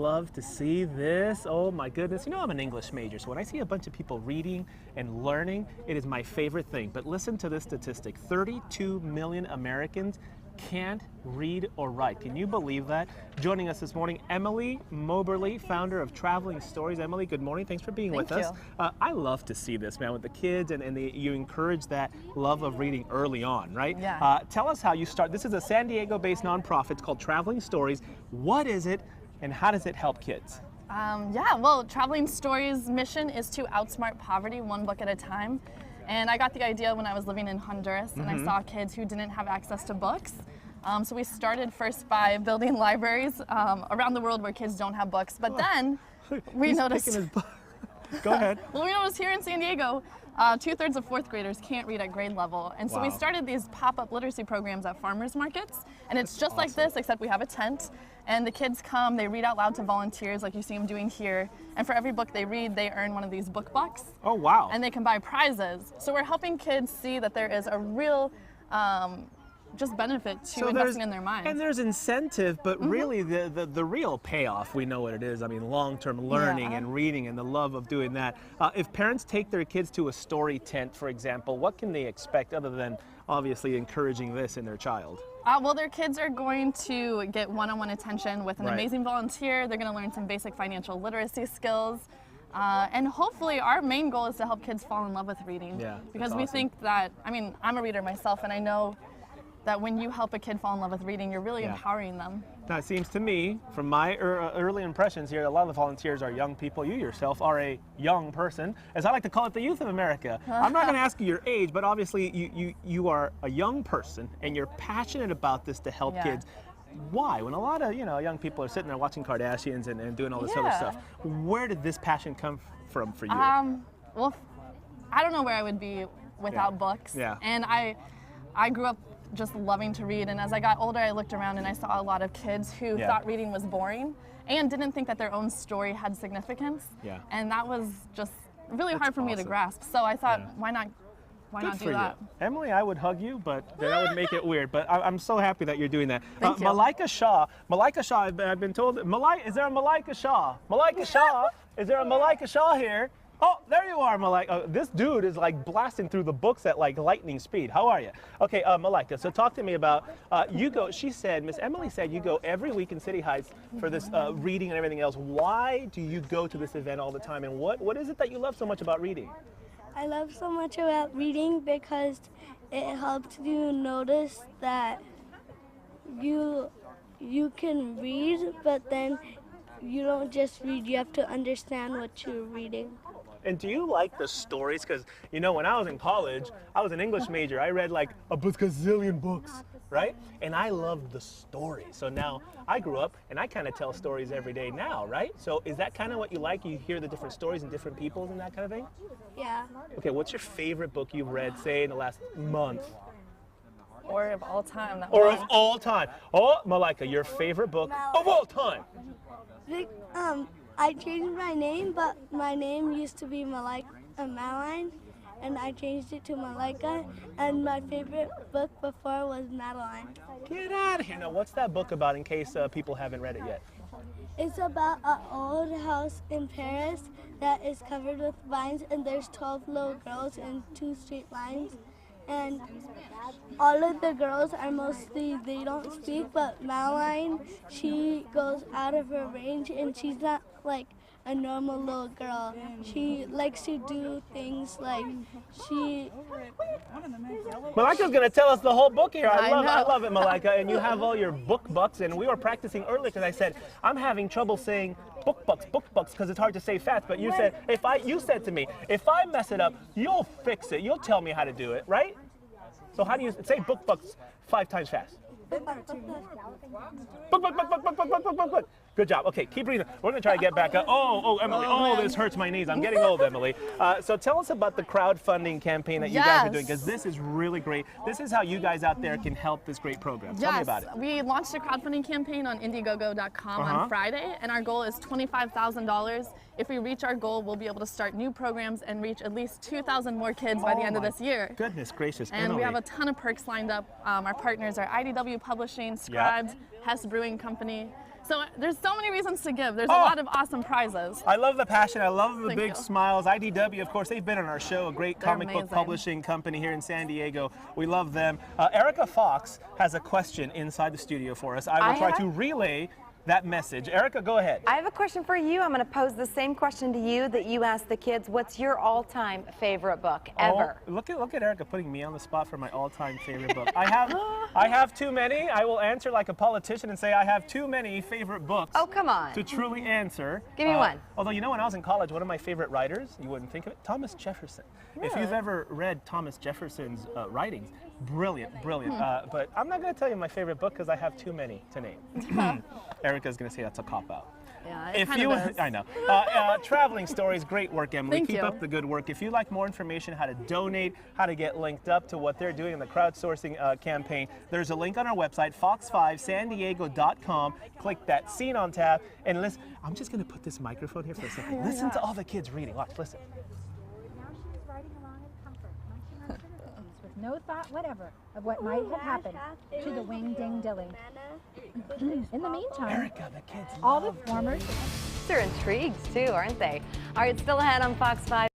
Love to see this. Oh my goodness. You know, I'm an English major, so when I see a bunch of people reading and learning, it is my favorite thing. But listen to this statistic. 32 million Americans can't read or write. Can you believe that? Joining us this morning, Emily Moberly, founder of Traveling Stories. Emily, good morning. Thanks for being with us. I love to see this, man, with the kids, and you encourage that love of reading early on, right? Yeah. Tell us how you start. This is a San Diego-based nonprofit. It's called Traveling Stories. What is it, and how does it help kids? Yeah, well, Traveling Stories' mission is to outsmart poverty one book at a time. And I got the idea when I was living in Honduras, and I saw kids who didn't have access to books. So we started first by building libraries around the world where kids don't have books. But then we noticed... Go ahead. Well, we noticed here in San Diego, 2/3 of fourth graders can't read at grade level. And so we started these pop-up literacy programs at farmers markets. And it's just like this, except we have a tent. And the kids come, they read out loud to volunteers like you see them doing here. And for every book they read, they earn one of these book bucks. Oh, wow. And they can buy prizes. So we're helping kids see that there is a real just benefit to investing in their minds. And there's incentive, but really the real payoff, we know what it is. I mean, long-term learning and reading and the love of doing that. If parents take their kids to a story tent, for example, what can they expect other than obviously encouraging this in their child? Well, their kids are going to get one-on-one attention with an amazing volunteer. They're going to learn some basic financial literacy skills. And hopefully our main goal is to help kids fall in love with reading. Yeah, because we think that, I mean, I'm a reader myself, and I know that when you help a kid fall in love with reading, you're really empowering them. Now, it seems to me, from my early impressions here, a lot of the volunteers are young people. You yourself are a young person, as I like to call it, the youth of America. I'm not going to ask you your age, but obviously you are a young person, and you're passionate about this to help kids. Why? When a lot of young people are sitting there watching Kardashians and doing all this other stuff, where did this passion come from for you? Well, I don't know where I would be without books. Yeah. And I grew up just loving to read, and as I got older, I looked around and I saw a lot of kids who thought reading was boring and didn't think that their own story had significance. Yeah. And that was just really hard for me to grasp. So I thought, why not do that? Emily, I would hug you, but that would make it weird. But I'm so happy that you're doing that. Thank you. Malika Shaw, I've been told, is there a Malika Shaw? Malika Shaw, is there a Malika Shaw here? Oh, there you are, Malika. This dude is like blasting through the books at like lightning speed. How are you? Okay, Malika, so talk to me about, Miss Emily said you go every week in City Heights for this reading and everything else. Why do you go to this event all the time, and what is it that you love so much about reading? I love so much about reading because it helps you notice that you can read, but then you don't just read, you have to understand what you're reading. And do you like the stories? Because, when I was in college, I was an English major. I read like a gazillion books, right? And I loved the stories. So now I grew up and I kind of tell stories every day now, right? So is that kind of what you like? You hear the different stories and different peoples and that kind of thing? Yeah. Okay, what's your favorite book you've read, say, in the last month? Or of all time. Or of all time. Oh, Malika, your favorite book of all time? I changed my name, but my name used to be Madeline, and I changed it to Malika, and my favorite book before was Madeline. Get out of here. Now, what's that book about in case people haven't read it yet? It's about an old house in Paris that is covered with vines, and there's 12 little girls in 2 straight lines. And all of the girls are they don't speak, but Madeline, she goes out of her range, and she's not like a normal little girl. She likes to do things like Malika's going to tell us the whole book here. I love it, Malika. And you have all your book bucks, and we were practicing earlier because I said, I'm having trouble saying book bucks, because it's hard to say fast. But you said, you said to me, if I mess it up, you'll fix it. You'll tell me how to do it, right? So how do you say book bucks 5 times fast? Book. Good job. Okay, keep reading. We're going to try to get back up. Oh, Emily. Oh, this hurts my knees. I'm getting old, Emily. So tell us about the crowdfunding campaign that you guys are doing, because this is really great. This is how you guys out there can help this great program. Tell me about it. We launched a crowdfunding campaign on Indiegogo.com on Friday, and our goal is $25,000. If we reach our goal, we'll be able to start new programs and reach at least 2,000 more kids by the end of this year. Goodness gracious, And we have a ton of perks lined up. Our partners are IDW Publishing, Scribes, Hess Brewing Company. So there's so many reasons to give. There's a lot of awesome prizes. I love the passion. I love the Thank big you. smiles. IDW, of course, they've been on our show, a great They're comic book amazing. publishing company here in San Diego. We love them. Erica Fox has a question inside the studio for us. I will try to relay that message. Erica, go ahead. I have a question for you. I'm going to pose the same question to you that you asked the kids. What's your all-time favorite book ever? Oh, look at Erica putting me on the spot for my all-time favorite book. I have too many. I will answer like a politician and say I have too many favorite books. Oh, come on. To truly answer. Give me one. Although, you know, when I was in college, one of my favorite writers, you wouldn't think of it, Thomas Jefferson. If you've ever read Thomas Jefferson's writings, brilliant. But I'm not going to tell you my favorite book because I have too many to name. Erica's going to say that's a cop-out. Yeah, it kind of is. I know. Traveling Stories, great work, Emily. Thank Keep you. up the good work. If you'd like more information, how to donate, how to get linked up to what they're doing in the crowdsourcing campaign, there's a link on our website, fox5sandiego.com. Click that Scene on tab and listen. I'm just going to put this microphone here for a second. Listen to all the kids reading. Watch, listen. Now she is riding along in comfort, munching on critter cookies with no thought whatever of what might have happened to the wing ding dilly. In the meantime, Erica, the kids all love the formers They're intrigued too, aren't they? All right, still ahead on Fox 5.